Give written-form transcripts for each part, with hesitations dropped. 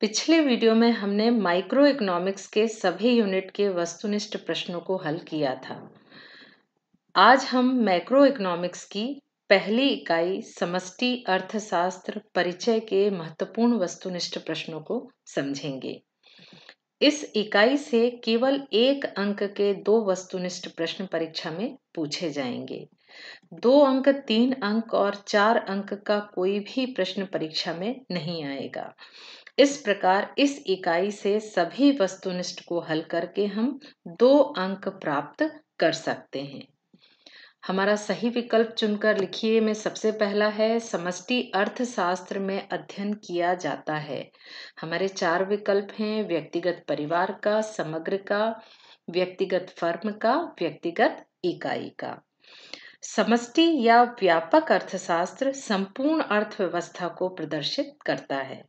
पिछले वीडियो में हमने माइक्रो इकोनॉमिक्स के सभी यूनिट के वस्तुनिष्ठ प्रश्नों को हल किया था। आज हम मैक्रो इकोनॉमिक्स की पहली इकाई समष्टि अर्थशास्त्र परिचय के महत्वपूर्ण वस्तुनिष्ठ प्रश्नों को समझेंगे। इस इकाई से केवल 1 अंक के 2 वस्तुनिष्ठ प्रश्न परीक्षा में पूछे जाएंगे। 2 अंक, 3 अंक और 4 अंक का कोई भी प्रश्न परीक्षा में नहीं आएगा। इस प्रकार इस इकाई से सभी वस्तुनिष्ठ को हल करके हम 2 अंक प्राप्त कर सकते हैं। हमारा सही विकल्प चुनकर लिखिए। में सबसे पहला है समष्टि अर्थशास्त्र में अध्ययन किया जाता है। हमारे 4 विकल्प हैं: व्यक्तिगत परिवार का, समग्र का, व्यक्तिगत फर्म का, व्यक्तिगत इकाई का। समष्टि या व्यापक अर्थशास्त्र संपूर्ण अर्थव्यवस्था को प्रदर्शित करता है,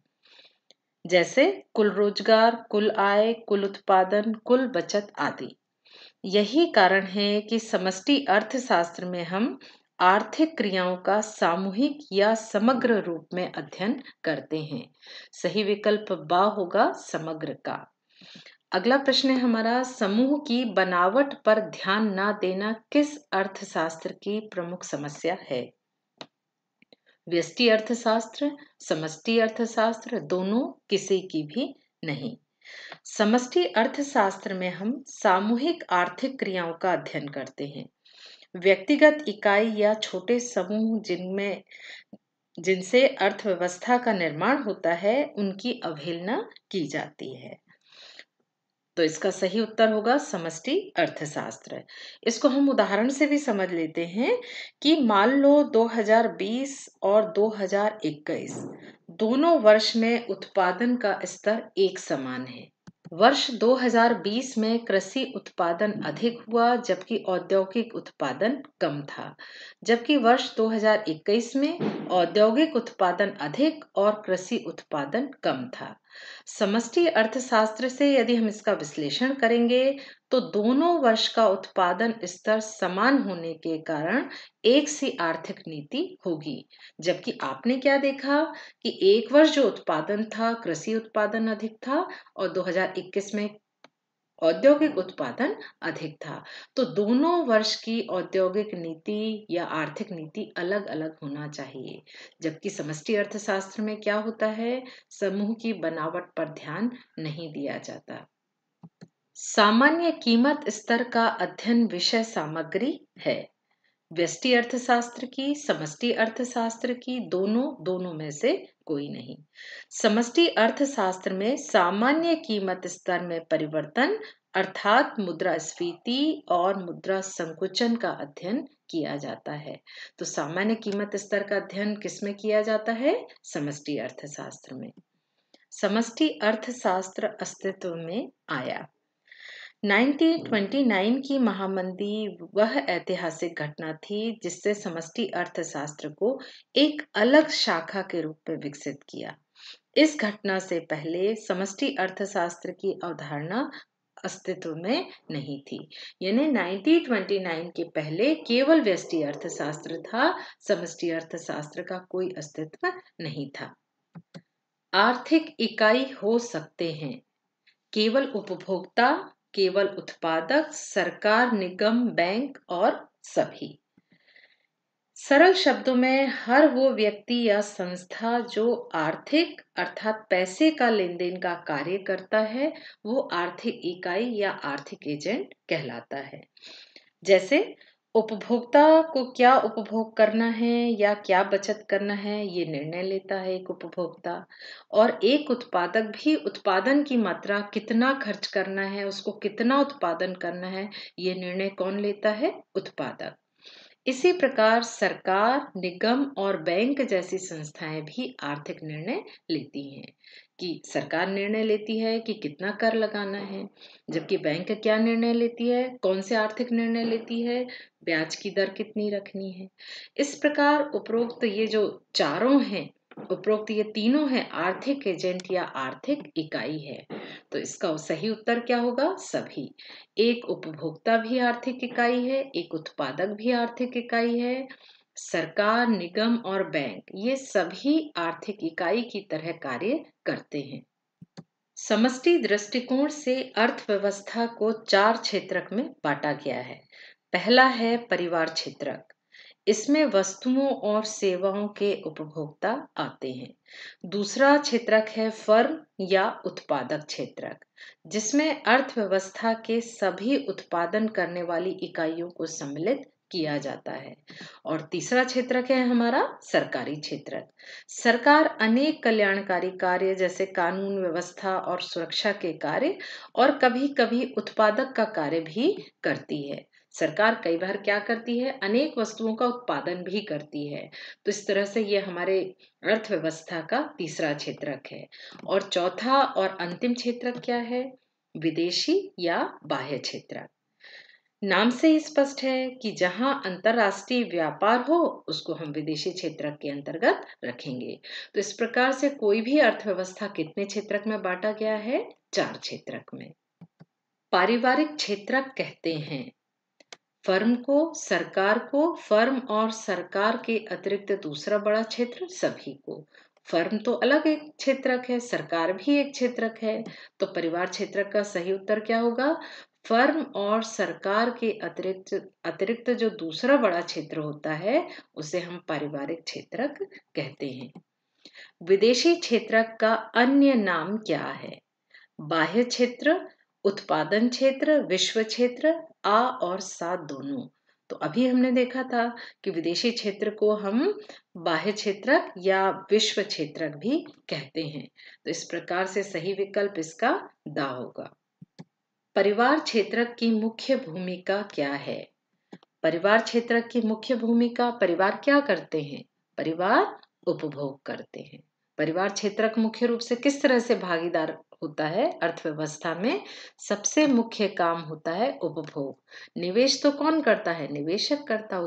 जैसे कुल रोजगार, कुल आय, कुल उत्पादन, कुल बचत आदि। यही कारण है कि समष्टि अर्थशास्त्र में हम आर्थिक क्रियाओं का सामूहिक या समग्र रूप में अध्ययन करते हैं। सही विकल्प बा होगा, समग्र का। अगला प्रश्न है हमारा, समूह की बनावट पर ध्यान न देना किस अर्थशास्त्र की प्रमुख समस्या है? व्यष्टि अर्थशास्त्र, समष्टि अर्थशास्त्र, दोनों, किसी की भी नहीं। समष्टि अर्थशास्त्र में हम सामूहिक आर्थिक क्रियाओं का अध्ययन करते हैं। व्यक्तिगत इकाई या छोटे समूह जिनसे अर्थव्यवस्था का निर्माण होता है, उनकी अवहेलना की जाती है। तो इसका सही उत्तर होगा समष्टि अर्थशास्त्र। इसको हम उदाहरण से भी समझ लेते हैं कि मान लो 2020 और 2021 दोनों वर्ष में उत्पादन का स्तर एक समान है। वर्ष 2020 में कृषि उत्पादन अधिक हुआ, जबकि औद्योगिक उत्पादन कम था। जबकि वर्ष 2021 में औद्योगिक उत्पादन अधिक और कृषि उत्पादन कम था। समष्टि अर्थशास्त्र से यदि हम इसका विश्लेषण करेंगे तो दोनों वर्ष का उत्पादन स्तर समान होने के कारण एक सी आर्थिक नीति होगी। जबकि आपने क्या देखा कि एक वर्ष जो उत्पादन था, कृषि उत्पादन अधिक था और 2021 में औद्योगिक उत्पादन अधिक था। तो दोनों वर्ष की औद्योगिक नीति या आर्थिक नीति अलग अलग होना चाहिए। जबकि समष्टि अर्थशास्त्र में क्या होता है, समूह की बनावट पर ध्यान नहीं दिया जाता। सामान्य कीमत स्तर का अध्ययन विषय सामग्री है। व्यष्टि अर्थशास्त्र की, समष्टि अर्थशास्त्र की, दोनों में से कोई नहीं। समष्टि अर्थशास्त्र में सामान्य कीमत स्तर में परिवर्तन अर्थात मुद्रास्फीति और मुद्रा संकुचन का अध्ययन किया जाता है। तो सामान्य कीमत स्तर का अध्ययन किसमें किया जाता है? समष्टि अर्थशास्त्र में। समष्टि अर्थशास्त्र अस्तित्व में आया। 1929 की महामंदी वह ऐतिहासिक घटना थी जिससे समष्टि अर्थशास्त्र को एक अलग शाखा के रूप में विकसित किया। इस घटना से पहले समष्टि अर्थशास्त्र की अवधारणा अस्तित्व में नहीं थी। यानी 1929 के पहले केवल व्यष्टि अर्थशास्त्र था, समष्टि अर्थशास्त्र का कोई अस्तित्व नहीं था। आर्थिक इकाई हो सकते हैं केवल उपभोक्ता, केवल उत्पादक, सरकार, निगम, बैंक और सभी। सरल शब्दों में हर वो व्यक्ति या संस्था जो आर्थिक अर्थात पैसे का लेन देन का कार्य करता है, वो आर्थिक इकाई या आर्थिक एजेंट कहलाता है। जैसे उपभोक्ता को क्या उपभोग करना है या क्या बचत करना है, ये निर्णय लेता है एक उपभोक्ता। और एक उत्पादक भी उत्पादन की मात्रा, कितना खर्च करना है, उसको कितना उत्पादन करना है, ये निर्णय कौन लेता है? उत्पादक। इसी प्रकार सरकार, निगम और बैंक जैसी संस्थाएं भी आर्थिक निर्णय लेती हैं। कि सरकार निर्णय लेती है कि कितना कर लगाना है, जबकि बैंक क्या निर्णय लेती है? कौन से आर्थिक निर्णय लेती है? ब्याज की दर कितनी रखनी है। इस प्रकार उपरोक्त ये जो चारों हैं, उपरोक्त ये तीनों हैं, आर्थिक एजेंट या आर्थिक इकाई है। तो इसका सही उत्तर क्या होगा? सभी। एक उपभोक्ता भी आर्थिक इकाई है, एक उत्पादक भी आर्थिक इकाई है, सरकार, निगम और बैंक ये सभी आर्थिक इकाई की तरह कार्य करते हैं। समष्टि दृष्टिकोण से अर्थव्यवस्था को 4 क्षेत्रक में बांटा गया है। पहला है परिवार क्षेत्रक। इसमें वस्तुओं और सेवाओं के उपभोक्ता आते हैं। दूसरा क्षेत्रक है फर्म या उत्पादक क्षेत्रक, जिसमें अर्थव्यवस्था के सभी उत्पादन करने वाली इकाइयों को सम्मिलित किया जाता है। और तीसरा क्षेत्रक है हमारा सरकारी क्षेत्रक। सरकार अनेक कल्याणकारी कार्य जैसे कानून व्यवस्था और सुरक्षा के कार्य और कभी-कभी उत्पादक का कार्य भी करती है। सरकार कई बार क्या करती है, अनेक वस्तुओं का उत्पादन भी करती है। तो इस तरह से ये हमारे अर्थव्यवस्था का तीसरा क्षेत्रक है। और चौथा और अंतिम क्षेत्रक क्या है? विदेशी या बाह्य क्षेत्रक। नाम से ही स्पष्ट है कि जहां अंतरराष्ट्रीय व्यापार हो उसको हम विदेशी क्षेत्रक के अंतर्गत रखेंगे। तो इस प्रकार से कोई भी अर्थव्यवस्था कितने क्षेत्रक में बांटा गया है? 4 क्षेत्रक में। पारिवारिक क्षेत्रक कहते हैं फर्म को, सरकार को, फर्म और सरकार के अतिरिक्त दूसरा बड़ा क्षेत्र सभी को। फर्म तो अलग एक क्षेत्रक है, सरकार भी एक क्षेत्रक है। तो परिवार क्षेत्रक का सही उत्तर क्या होगा? फर्म और सरकार के अतिरिक्त अतिरिक्त जो दूसरा बड़ा क्षेत्र होता है उसे हम पारिवारिक क्षेत्रक कहते हैं। विदेशी क्षेत्रक का अन्य नाम क्या है? बाह्य क्षेत्र, उत्पादन क्षेत्र, विश्व क्षेत्र, आ और सा दोनों। तो अभी हमने देखा था कि विदेशी क्षेत्र को हम बाह्य क्षेत्रक या विश्व क्षेत्रक भी कहते हैं। तो इस प्रकार से सही विकल्प इसका दा होगा। परिवार क्षेत्रक की मुख्य भूमिका क्या है? परिवार क्षेत्रक की मुख्य भूमिका, परिवार क्या करते हैं? परिवार उपभोग करते हैं। परिवार क्षेत्रक मुख्य रूप से किस तरह से भागीदार होता है अर्थव्यवस्था में? सबसे मुख्य काम होता है उपभोग। निवेश तो कौन करता है? निवेशक करता।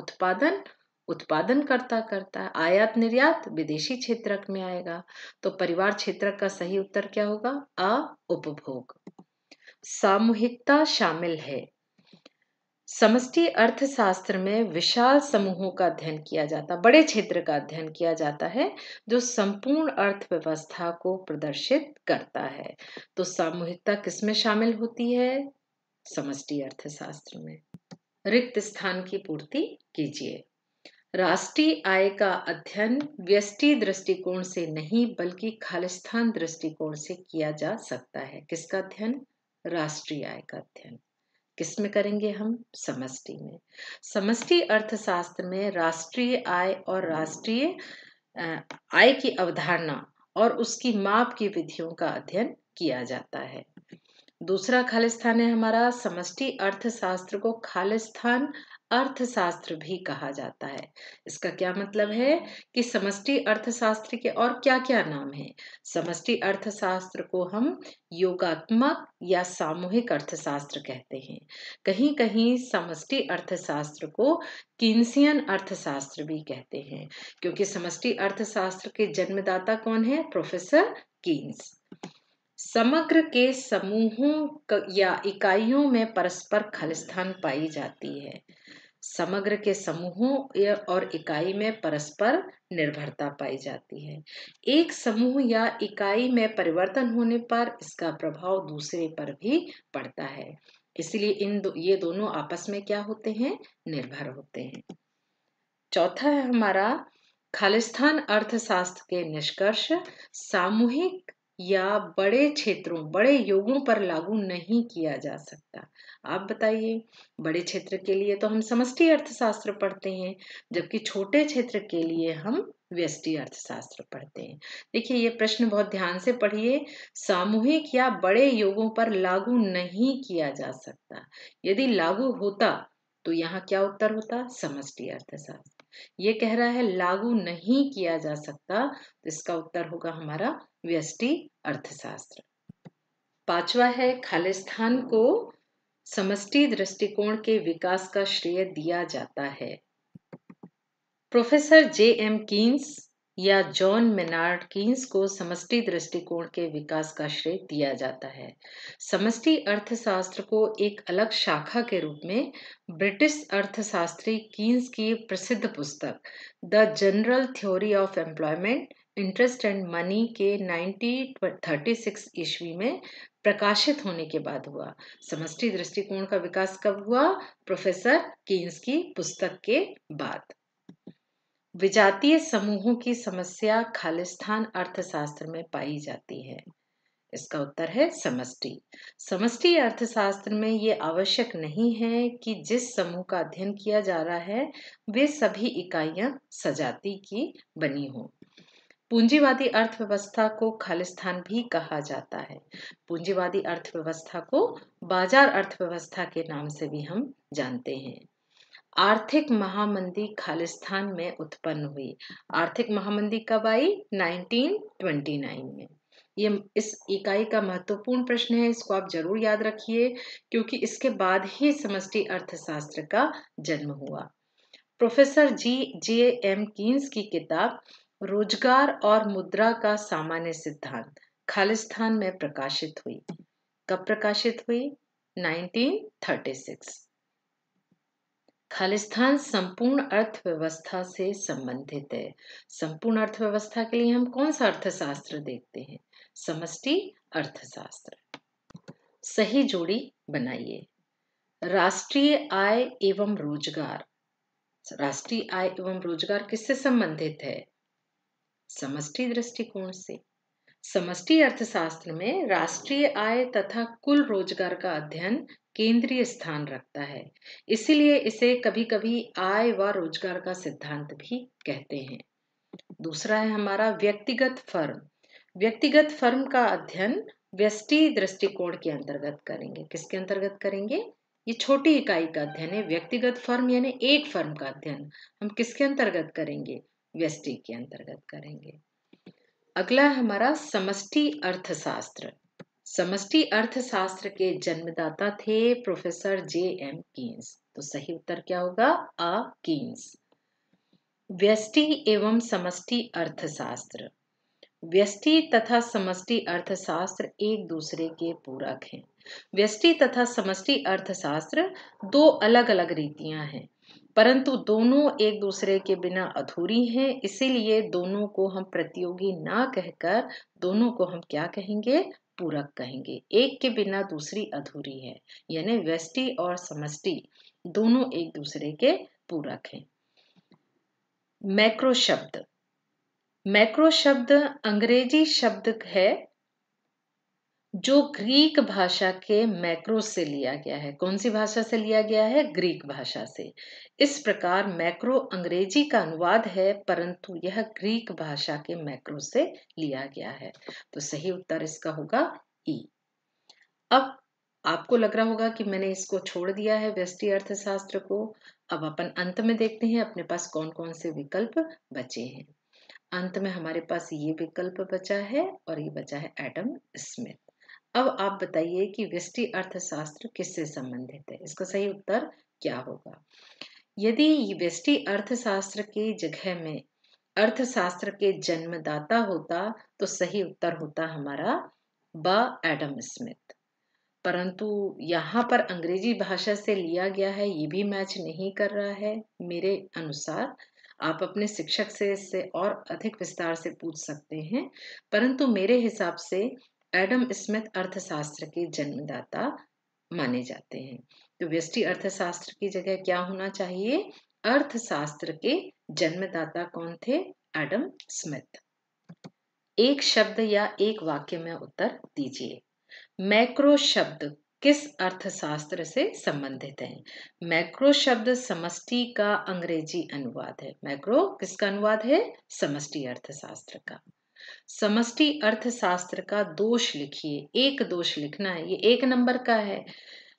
उत्पादन करता। आयात निर्यात विदेशी क्षेत्रक में आएगा। तो परिवार क्षेत्रक का सही उत्तर क्या होगा? अ, उपभोग। सामूहिकता शामिल है। समष्टि अर्थशास्त्र में विशाल समूहों का अध्ययन किया जाता, बड़े क्षेत्र का अध्ययन किया जाता है जो संपूर्ण अर्थव्यवस्था को प्रदर्शित करता है। तो सामूहिकता किसमें शामिल होती है? समष्टि अर्थशास्त्र में। रिक्त स्थान की पूर्ति कीजिए। राष्ट्रीय आय का अध्ययन व्यष्टि दृष्टिकोण से नहीं बल्कि खालिस्तान दृष्टिकोण से किया जा सकता है। किसका अध्ययन? राष्ट्रीय आय का अध्ययन। किस में करेंगे हम? समष्टि में। समष्टि अर्थशास्त्र में राष्ट्रीय आय और राष्ट्रीय आय की अवधारणा और उसकी माप की विधियों का अध्ययन किया जाता है। दूसरा खालिस्तान है हमारा, समष्टि अर्थशास्त्र को खालिस्तान अर्थशास्त्र भी कहा जाता है। इसका क्या मतलब है कि समष्टि अर्थशास्त्र के और क्या क्या नाम हैं? समष्टि अर्थशास्त्र को हम योगात्मक या सामूहिक अर्थशास्त्र कहते हैं। कहीं कहीं समष्टि अर्थशास्त्र को कीन्सियन अर्थशास्त्र भी कहते हैं, क्योंकि समष्टि अर्थशास्त्र के जन्मदाता कौन है? Professor Keynes. समग्र के समूहों या इकाइयों में परस्पर खालिस्तान पाई जाती है। समग्र के समूहों और इकाई में परस्पर निर्भरता पाई जाती है। एक समूह या इकाई में परिवर्तन होने पर इसका प्रभाव दूसरे पर भी पड़ता है। इसलिए ये दोनों आपस में क्या होते हैं? निर्भर होते हैं। चौथा है हमारा खालिस्तान अर्थशास्त्र के निष्कर्ष सामूहिक या बड़े क्षेत्रों, बड़े योगों पर लागू नहीं किया जा सकता। आप बताइए, बड़े क्षेत्र के लिए तो हम समष्टि अर्थशास्त्र पढ़ते हैं, जबकि छोटे क्षेत्र के लिए हम व्यष्टि अर्थशास्त्र पढ़ते हैं। देखिए ये प्रश्न बहुत ध्यान से पढ़िए। सामूहिक या बड़े योगों पर लागू नहीं किया जा सकता। यदि लागू होता तो यहाँ क्या उत्तर होता? समष्टि अर्थशास्त्र। ये कह रहा है लागू नहीं किया जा सकता, तो इसका उत्तर होगा हमारा व्यष्टि अर्थशास्त्र। पांचवा है खालिस्तान को समष्टि दृष्टिकोण के विकास का श्रेय दिया जाता है। Professor J.M.. कीन्स या जॉन मेनार्ड कीन्स को समष्टि दृष्टिकोण के विकास का श्रेय दिया जाता है। समष्टि अर्थशास्त्र को एक अलग शाखा के रूप में ब्रिटिश अर्थशास्त्री कीन्स की प्रसिद्ध पुस्तक the general theory of employment interest and money के 1936 ईस्वी में प्रकाशित होने के बाद हुआ। समष्टि दृष्टिकोण का विकास कब हुआ? प्रोफेसर कीन्स की पुस्तक के बाद। विजातीय समूहों की समस्या खालिस्तान अर्थशास्त्र में पाई जाती है। इसका उत्तर है समष्टि। समष्टि अर्थशास्त्र में ये आवश्यक नहीं है कि जिस समूह का अध्ययन किया जा रहा है वे सभी इकाइयां सजाती की बनी हों। पूंजीवादी अर्थव्यवस्था को खालिस्तान भी कहा जाता है। पूंजीवादी अर्थव्यवस्था को बाजार अर्थव्यवस्था के नाम से भी हम जानते हैं। आर्थिक महामंदी खालिस्तान में उत्पन्न हुई। आर्थिक महामंदी कब आई? 1929 में। ये इस इकाई का महत्वपूर्ण प्रश्न है, इसको आप जरूर याद रखिए क्योंकि इसके बाद ही समष्टि अर्थशास्त्र का जन्म हुआ। Professor J.M.. कीन्स की किताब रोजगार और मुद्रा का सामान्य सिद्धांत खालिस्तान में प्रकाशित हुई। कब प्रकाशित हुई? 1936। खालिस्तान संपूर्ण अर्थव्यवस्था से संबंधित है। संपूर्ण अर्थव्यवस्था के लिए हम कौन सा अर्थशास्त्र देखते हैं? समष्टि अर्थशास्त्र। सही जोड़ी बनाइए। राष्ट्रीय आय एवं रोजगार। राष्ट्रीय आय एवं रोजगार किससे संबंधित है? समष्टि दृष्टिकोण से। समष्टि अर्थशास्त्र में राष्ट्रीय आय तथा कुल रोजगार का अध्ययन केंद्रीय स्थान रखता है, इसीलिए इसे कभी कभी आय व रोजगार का सिद्धांत भी कहते हैं। दूसरा है हमारा व्यक्तिगत फर्म। व्यक्तिगत फर्म का अध्ययन व्यष्टि दृष्टिकोण के अंतर्गत करेंगे। किसके अंतर्गत करेंगे? ये छोटी इकाई का अध्ययन है। व्यक्तिगत फर्म यानी एक फर्म का अध्ययन हम किसके अंतर्गत करेंगे? व्यष्टि के अंतर्गत करेंगे। अगला है हमारा समष्टि अर्थशास्त्र। समष्टि अर्थशास्त्र के जन्मदाता थे प्रोफेसर जे.एम. कीन्स। तो सही उत्तर क्या होगा? आ कीन्स। व्यष्टि एवं समष्टि अर्थशास्त्र। व्यष्टि तथा समष्टि अर्थशास्त्र एक दूसरे के पूरक हैं। व्यष्टि तथा समष्टि अर्थशास्त्र दो अलग अलग रीतियां हैं, परंतु दोनों एक दूसरे के बिना अधूरी हैं, इसीलिए दोनों को हम प्रतियोगी ना कहकर दोनों को हम क्या कहेंगे? पूरक कहेंगे। एक के बिना दूसरी अधूरी है, यानी व्यष्टि और समष्टि दोनों एक दूसरे के पूरक हैं। मैक्रो शब्द। मैक्रो शब्द अंग्रेजी शब्द है जो ग्रीक भाषा के मैक्रो से लिया गया है। कौन सी भाषा से लिया गया है? ग्रीक भाषा से। इस प्रकार मैक्रो अंग्रेजी का अनुवाद है, परंतु यह ग्रीक भाषा के मैक्रो से लिया गया है। तो सही उत्तर इसका होगा ई। अब आपको लग रहा होगा कि मैंने इसको छोड़ दिया है व्यष्टि अर्थशास्त्र को। अब अपन अंत में देखते हैं अपने पास कौन कौन से विकल्प बचे हैं। अंत में हमारे पास ये विकल्प बचा है और ये बचा है एडम स्मिथ। अब आप बताइए कि व्यष्टि अर्थशास्त्र किससे संबंधित है? इसका सही उत्तर क्या होगा? यदि व्यष्टि अर्थशास्त्र की जगह में अर्थशास्त्र के जन्मदाता होता तो सही उत्तर होता हमारा ब एडम स्मिथ। परंतु यहाँ पर अंग्रेजी भाषा से लिया गया है, ये भी मैच नहीं कर रहा है मेरे अनुसार। आप अपने शिक्षक से इससे और अधिक विस्तार से पूछ सकते हैं, परंतु मेरे हिसाब से एडम स्मिथ अर्थशास्त्र के जन्मदाता माने जाते हैं। तो व्यष्टि अर्थशास्त्र की जगह क्या होना चाहिए? अर्थशास्त्र के जन्मदाता कौन थे? Adam Smith. एक शब्द या एक वाक्य में उत्तर दीजिए। मैक्रो शब्द किस अर्थशास्त्र से संबंधित है? मैक्रो शब्द समष्टि का अंग्रेजी अनुवाद है। मैक्रो किसका अनुवाद है? समष्टि अर्थशास्त्र का। समष्टि अर्थशास्त्र का दोष लिखिए। एक दोष लिखना है, ये 1 नंबर का है।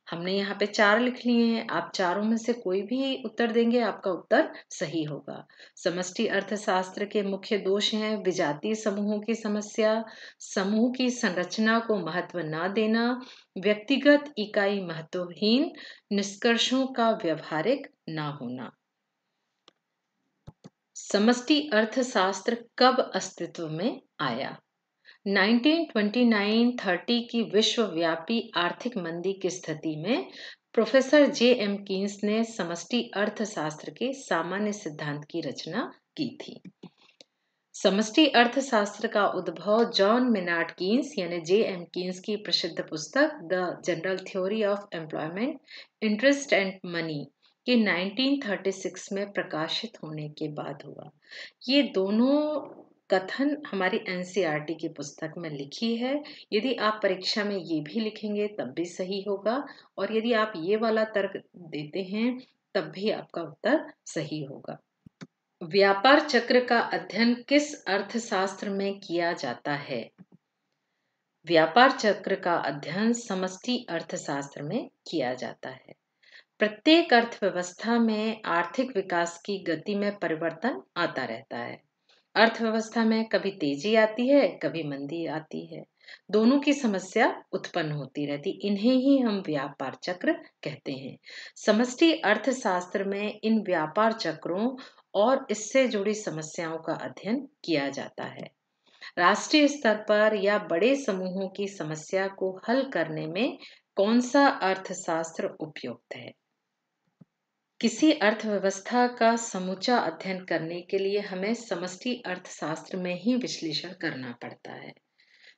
हमने यहाँ पे 4 लिख लिए हैं, आप चारों में से कोई भी उत्तर देंगे आपका उत्तर सही होगा। समष्टि अर्थशास्त्र के मुख्य दोष हैं विजातीय समूहों की समस्या, समूह की संरचना को महत्व न देना, व्यक्तिगत इकाई महत्वहीन, निष्कर्षों का व्यवहारिक न होना। समष्टि अर्थशास्त्र कब अस्तित्व में आया? 1929-30 की विश्वव्यापी आर्थिक मंदी की स्थिति में प्रोफेसर जे.एम. कीन्स ने समष्टि अर्थशास्त्र के सामान्य सिद्धांत की रचना की थी। समष्टि अर्थशास्त्र का उद्भव जॉन मेनार्ड कीन्स यानी J.M. कीन्स की प्रसिद्ध पुस्तक the general theory of employment, interest and money के 1936 में प्रकाशित होने के बाद हुआ। ये दोनों कथन हमारी NCERT की पुस्तक में लिखी है। यदि आप परीक्षा में ये भी लिखेंगे तब भी सही होगा, और यदि आप ये वाला तर्क देते हैं तब भी आपका उत्तर सही होगा। व्यापार चक्र का अध्ययन किस अर्थशास्त्र में किया जाता है? व्यापार चक्र का अध्ययन समष्टि अर्थशास्त्र में किया जाता है। प्रत्येक अर्थव्यवस्था में आर्थिक विकास की गति में परिवर्तन आता रहता है। अर्थव्यवस्था में कभी तेजी आती है, कभी मंदी आती है। दोनों की समस्या उत्पन्न होती रहती, इन्हें ही हम व्यापार चक्र कहते हैं। समष्टि अर्थशास्त्र में इन व्यापार चक्रों और इससे जुड़ी समस्याओं का अध्ययन किया जाता है। राष्ट्रीय स्तर पर या बड़े समूहों की समस्या को हल करने में कौन सा अर्थशास्त्र उपयुक्त है? किसी अर्थव्यवस्था का समूचा अध्ययन करने के लिए हमें समष्टि अर्थशास्त्र में ही विश्लेषण करना पड़ता है।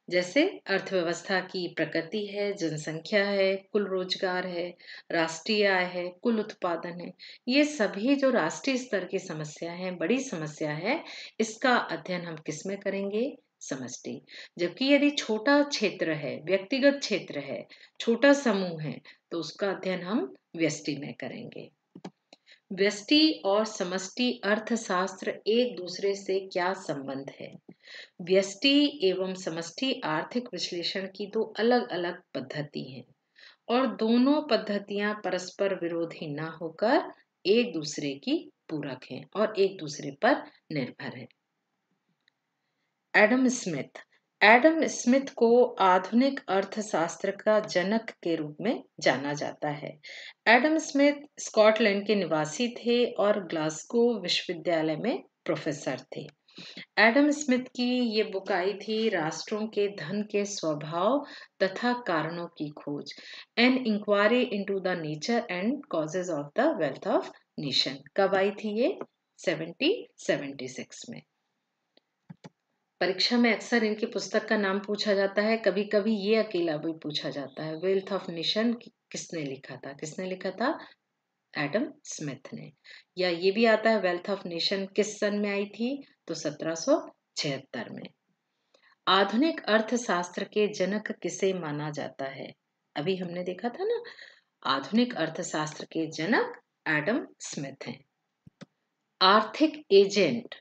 जैसे अर्थव्यवस्था की प्रकृति है, जनसंख्या है, कुल रोजगार है, राष्ट्रीय आय है, कुल उत्पादन है। ये सभी जो राष्ट्रीय स्तर की समस्या है, बड़ी समस्या है, इसका अध्ययन हम किस में करेंगे? समष्टि। जबकि यदि छोटा क्षेत्र है, व्यक्तिगत क्षेत्र है, छोटा समूह है, तो उसका अध्ययन हम व्यष्टि में करेंगे। व्यष्टि और समष्टि अर्थशास्त्र एक दूसरे से क्या संबंध है? व्यष्टि एवं समष्टि आर्थिक विश्लेषण की दो अलग अलग पद्धति हैं, और दोनों पद्धतियां परस्पर विरोधी ना होकर एक दूसरे की पूरक हैं और एक दूसरे पर निर्भर हैं। एडम स्मिथ को आधुनिक अर्थशास्त्र का जनक के रूप में जाना जाता है। एडम स्मिथ स्कॉटलैंड के निवासी थे और ग्लासगो विश्वविद्यालय में प्रोफेसर थे। एडम स्मिथ की ये बुक आई थी, राष्ट्रों के धन के स्वभाव तथा कारणों की खोज, an inquiry into the nature and causes of the wealth of nation. कब आई थी ये? 1776 में। परीक्षा में अक्सर इनकी पुस्तक का नाम पूछा जाता है, कभी कभी ये अकेला भी पूछा जाता है। वेल्थ ऑफ नेशन किसने लिखा था? किसने लिखा था? एडम स्मिथ ने। या ये भी आता है, वेल्थ ऑफ नेशन किस सन में आई थी? तो 1776 में। आधुनिक अर्थशास्त्र के जनक किसे माना जाता है? अभी हमने देखा था ना, आधुनिक अर्थशास्त्र के जनक एडम स्मिथ हैं। आर्थिक एजेंट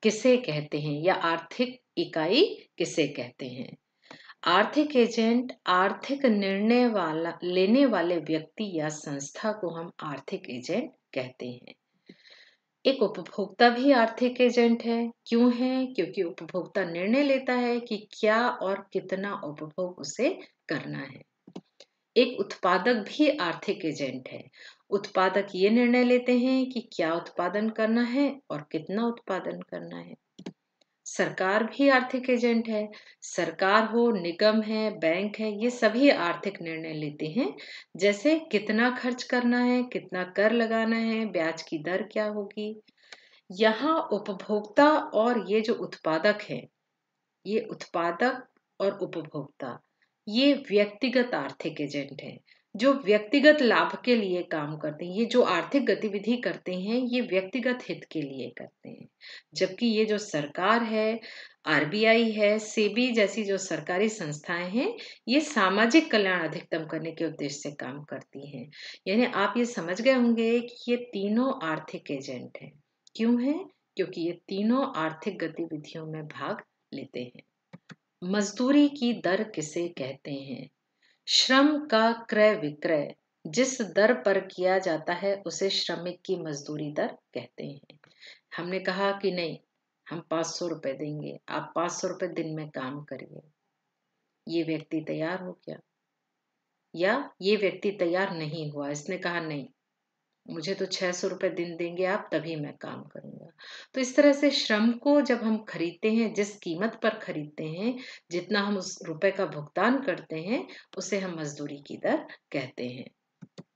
किसे कहते हैं, या आर्थिक इकाई किसे कहते हैं? आर्थिक एजेंट आर्थिक निर्णय लेने वाले व्यक्ति या संस्था को हम आर्थिक एजेंट कहते हैं। एक उपभोक्ता भी आर्थिक एजेंट है। क्यों है? क्योंकि उपभोक्ता निर्णय लेता है कि क्या और कितना उपभोग उसे करना है। एक उत्पादक भी आर्थिक एजेंट है। उत्पादक ये निर्णय लेते हैं कि क्या उत्पादन करना है और कितना उत्पादन करना है। सरकार भी आर्थिक एजेंट है। सरकार हो, निगम है, बैंक है, ये सभी आर्थिक निर्णय लेते हैं। जैसे कितना खर्च करना है, कितना कर लगाना है, ब्याज की दर क्या होगी। यहाँ उपभोक्ता और ये जो उत्पादक है, ये उत्पादक और उपभोक्ता ये व्यक्तिगत आर्थिक एजेंट हैं, जो व्यक्तिगत लाभ के लिए काम करते हैं। ये जो आर्थिक गतिविधि करते हैं, ये व्यक्तिगत हित के लिए करते हैं। जबकि ये जो सरकार है, RBI है, सेबी जैसी जो सरकारी संस्थाएं हैं, ये सामाजिक कल्याण अधिकतम करने के उद्देश्य से काम करती हैं। यानी आप ये समझ गए होंगे कि ये तीनों आर्थिक एजेंट हैं। क्यों है? क्योंकि ये तीनों आर्थिक गतिविधियों में भाग लेते हैं। मजदूरी की दर किसे कहते हैं? श्रम का क्रय विक्रय जिस दर पर किया जाता है उसे श्रमिक की मजदूरी दर कहते हैं। हमने कहा कि नहीं, हम 500 रुपए देंगे, आप 500 रुपए दिन में काम करिए। ये व्यक्ति तैयार हो गया, या ये व्यक्ति तैयार नहीं हुआ, इसने कहा नहीं, मुझे तो 600 रुपए दिन देंगे आप, तभी मैं काम करूंगा। तो इस तरह से श्रम को जब हम खरीदते हैं, जिस कीमत पर खरीदते हैं, जितना हम उस रुपए का भुगतान करते हैं, उसे हम मजदूरी की दर कहते हैं।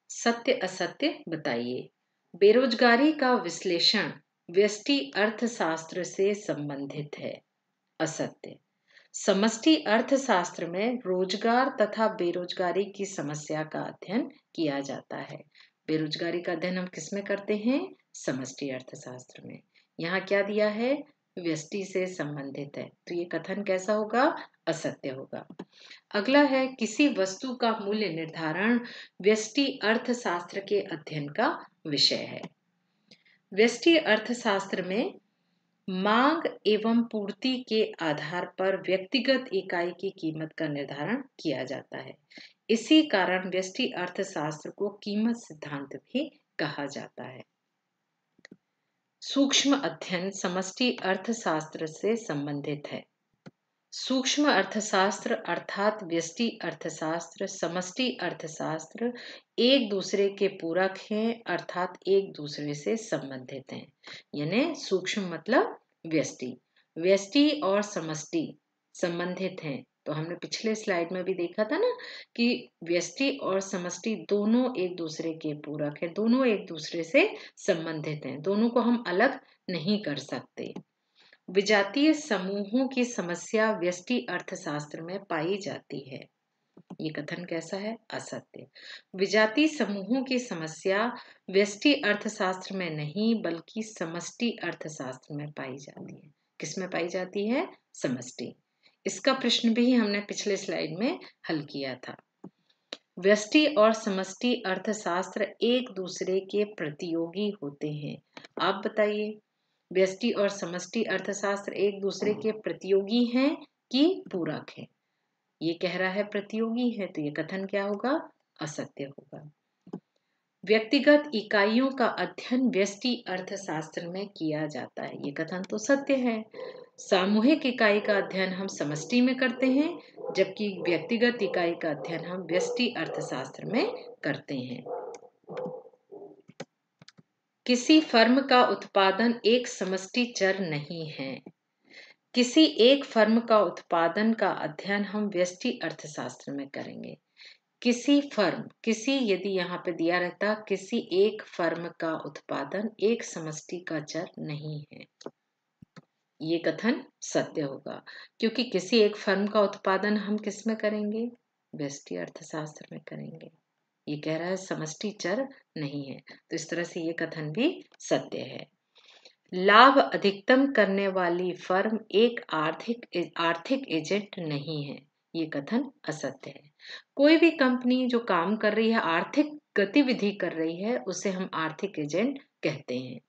सत्य असत्य बताइए। बेरोजगारी का विश्लेषण व्यष्टि अर्थशास्त्र से संबंधित है। असत्य। समष्टि अर्थशास्त्र में रोजगार तथा बेरोजगारी की समस्या का अध्ययन किया जाता है। बेरोजगारी का अध्ययन हम किसमें करते हैं? समष्टि अर्थशास्त्र में। यहाँ क्या दिया है? व्यष्टि से संबंधित है, तो ये कथन कैसा होगा? असत्य होगा। अगला है, किसी वस्तु का मूल्य निर्धारण व्यष्टि अर्थशास्त्र के अध्ययन का विषय है। व्यष्टि अर्थशास्त्र में मांग एवं पूर्ति के आधार पर व्यक्तिगत इकाई की कीमत का निर्धारण किया जाता है। इसी कारण व्यष्टि अर्थशास्त्र को कीमत सिद्धांत भी कहा जाता है। सूक्ष्म अध्ययन समष्टि अर्थशास्त्र से संबंधित है। सूक्ष्म अर्थशास्त्र अर्थात व्यष्टि अर्थशास्त्र, समष्टि अर्थशास्त्र एक दूसरे के पूरक हैं, अर्थात एक दूसरे से संबंधित हैं। यानी सूक्ष्म मतलब व्यष्टि, व्यष्टि और समष्टि संबंधित हैं। तो हमने पिछले स्लाइड में भी देखा था ना कि व्यष्टि और समष्टि दोनों एक दूसरे के पूरक हैं, दोनों एक दूसरे से संबंधित हैं, दोनों को हम अलग नहीं कर सकते। विजातीय समूहों की समस्या व्यष्टि अर्थशास्त्र में पाई जाती है। ये कथन कैसा है? असत्य। विजातीय समूहों की समस्या व्यष्टि अर्थशास्त्र में नहीं बल्कि समष्टि अर्थशास्त्र में पाई जाती है। किसमें पाई जाती है? समष्टि। इसका प्रश्न भी हमने पिछले स्लाइड में हल किया था। व्यष्टि और समष्टि अर्थशास्त्र एक दूसरे के प्रतियोगी होते हैं। आप बताइए, व्यष्टि और समष्टि अर्थशास्त्र एक दूसरे के प्रतियोगी हैं कि पूरक हैं? ये कह रहा है प्रतियोगी है, तो ये कथन क्या होगा? असत्य होगा। व्यक्तिगत इकाइयों का अध्ययन व्यष्टि अर्थशास्त्र में किया जाता है। ये कथन तो सत्य है। सामूहिक इकाई का अध्ययन हम समष्टि में करते हैं, जबकि व्यक्तिगत इकाई का अध्ययन हम व्यष्टि अर्थशास्त्र में करते हैं। किसी फर्म का उत्पादन एक समष्टि चर नहीं है। किसी एक फर्म का उत्पादन का अध्ययन हम व्यष्टि अर्थशास्त्र में करेंगे। किसी फर्म, किसी यदि यहाँ पे दिया रहता, किसी एक फर्म का उत्पादन एक समष्टि का चर नहीं है, ये कथन सत्य होगा, क्योंकि किसी एक फर्म का उत्पादन हम किस में करेंगे? व्यष्टि अर्थशास्त्र में करेंगे। ये कह रहा है समष्टि चर नहीं है, तो इस तरह से ये कथन भी सत्य है। लाभ अधिकतम करने वाली फर्म एक आर्थिक एजेंट नहीं है। ये कथन असत्य है। कोई भी कंपनी जो काम कर रही है, आर्थिक गतिविधि कर रही है, उसे हम आर्थिक एजेंट कहते हैं।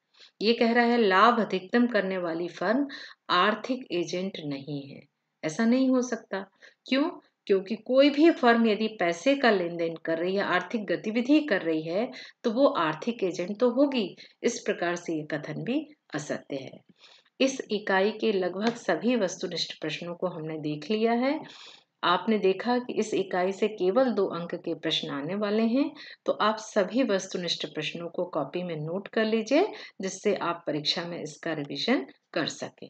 ये कह रहा है लाभ अधिकतम करने वाली फर्म आर्थिक एजेंट नहीं है। ऐसा नहीं हो सकता। क्यों? क्योंकि कोई भी फर्म यदि पैसे का लेन देन कर रही है, आर्थिक गतिविधि कर रही है, तो वो आर्थिक एजेंट तो होगी। इस प्रकार से ये कथन भी असत्य है। इस इकाई के लगभग सभी वस्तुनिष्ठ प्रश्नों को हमने देख लिया है। आपने देखा कि इस इकाई से केवल 2 अंक के प्रश्न आने वाले हैं, तो आप सभी वस्तुनिष्ठ प्रश्नों को कॉपी में नोट कर लीजिए, जिससे आप परीक्षा में इसका रिवीजन कर सकें।